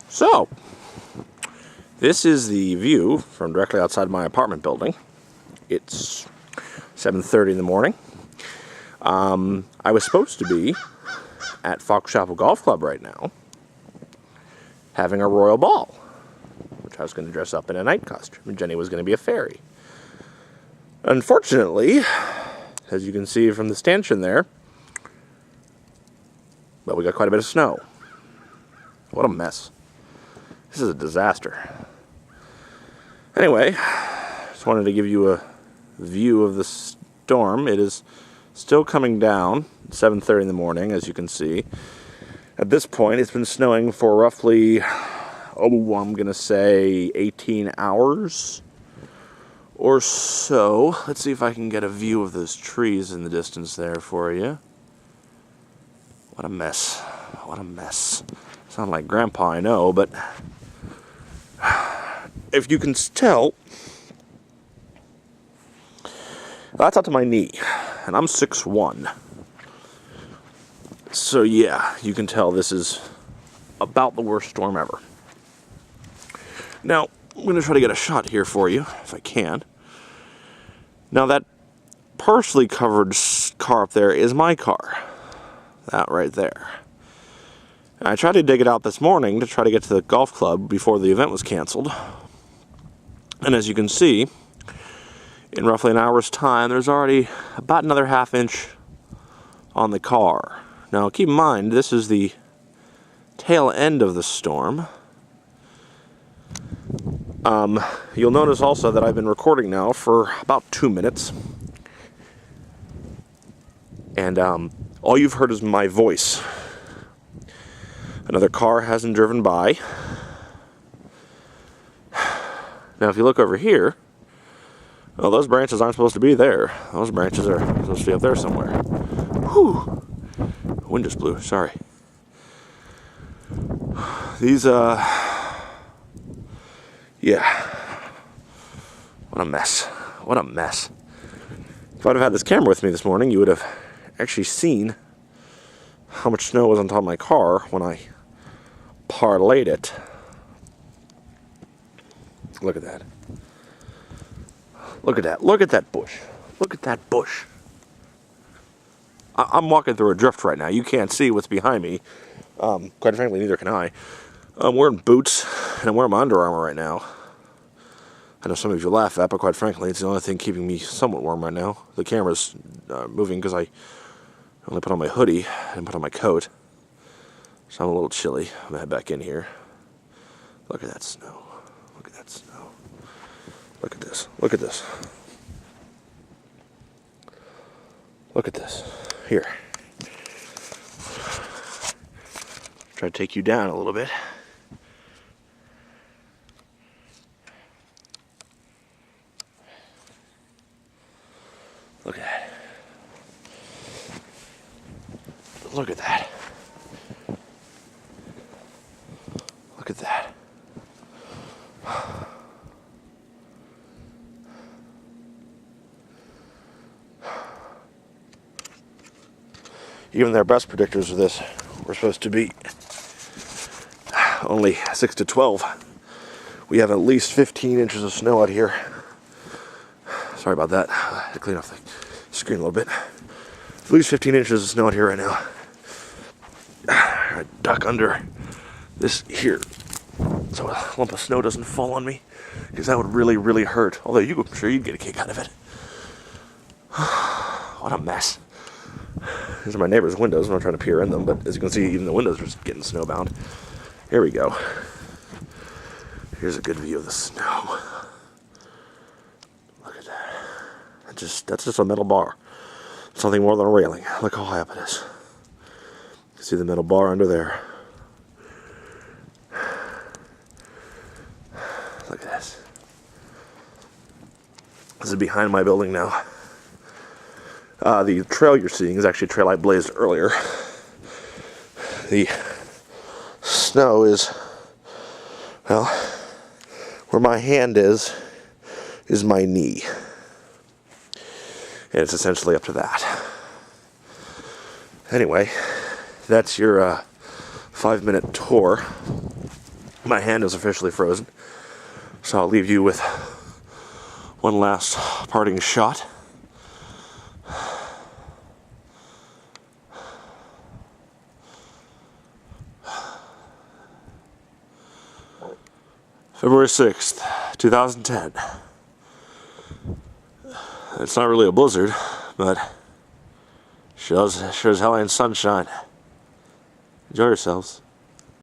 So, this is the view from directly outside my apartment building. It's 7:30 in the morning. I was supposed to be at Fox Chapel Golf Club right now, having a royal ball, which I was going to dress up in a night costume, and Jenny was going to be a fairy. Unfortunately, as you can see from the stanchion there, well, we got quite a bit of snow. What a mess. This is a disaster. Anyway, just wanted to give you a view of the storm. It is still coming down, 7:30 in the morning, as you can see. At this point, it's been snowing for roughly, I'm going to say 18 hours or so. Let's see if I can get a view of those trees in the distance there for you. What a mess. What a mess. Sound like Grandpa, I know, but if you can tell, that's up to my knee, and I'm 6'1". So yeah, you can tell this is about the worst storm ever. Now, I'm going to try to get a shot here for you, if I can. Now, that partially covered car up there is my car. That right there. And I tried to dig it out this morning to try to get to the golf club before the event was canceled. And as you can see, in roughly an hour's time, there's already about another ½ inch on the car. Now, keep in mind, this is the tail end of the storm. You'll notice also that I've been recording now for about 2 minutes. And all you've heard is my voice. Another car hasn't driven by. Now, if you look over here, well, those branches aren't supposed to be there. Those branches are supposed to be up there somewhere. Whew. Wind just blew, sorry. These, yeah. What a mess. What a mess. If I'd have had this camera with me this morning, you would have actually seen how much snow was on top of my car when I parlayed it. Look at that. Look at that. Look at that bush. Look at that bush. I'm walking through a drift right now. You can't see what's behind me. Quite frankly, neither can I. I'm wearing boots, and I'm wearing my Under Armour right now. I know some of you laugh at, but quite frankly, it's the only thing keeping me somewhat warm right now. The camera's moving because I only put on my hoodie and put on my coat. So I'm a little chilly. I'm going to head back in here. Look at that snow. Look at that snow. Look at this. Look at this. Look at this. Here. Try to take you down a little bit. Look at that. Look at that. Look at that. Even their best predictors of this were supposed to be only 6 to 12. We have at least 15 inches of snow out here. Sorry about that. I had to clean off the screen a little bit. At least 15 inches of snow out here right now. I duck under this here so a lump of snow doesn't fall on me, because that would really, really hurt. Although I'm sure you'd get a kick out of it. What a mess. These are my neighbor's windows. I'm not trying to peer in them, but as you can see, even the windows are getting snowbound. Here we go. Here's a good view of the snow. Look at that. That's just a metal bar. Something more than a railing. Look how high up it is. You see the metal bar under there. Look at this. This is behind my building now. The trail you're seeing is actually a trail I blazed earlier. The snow is, well, where my hand is my knee. And it's essentially up to that. Anyway, that's your 5-minute tour my hand is officially frozen. So I'll leave you with one last parting shot. February 6th, 2010. It's not really a blizzard, but sure as hell ain't sunshine. Enjoy yourselves.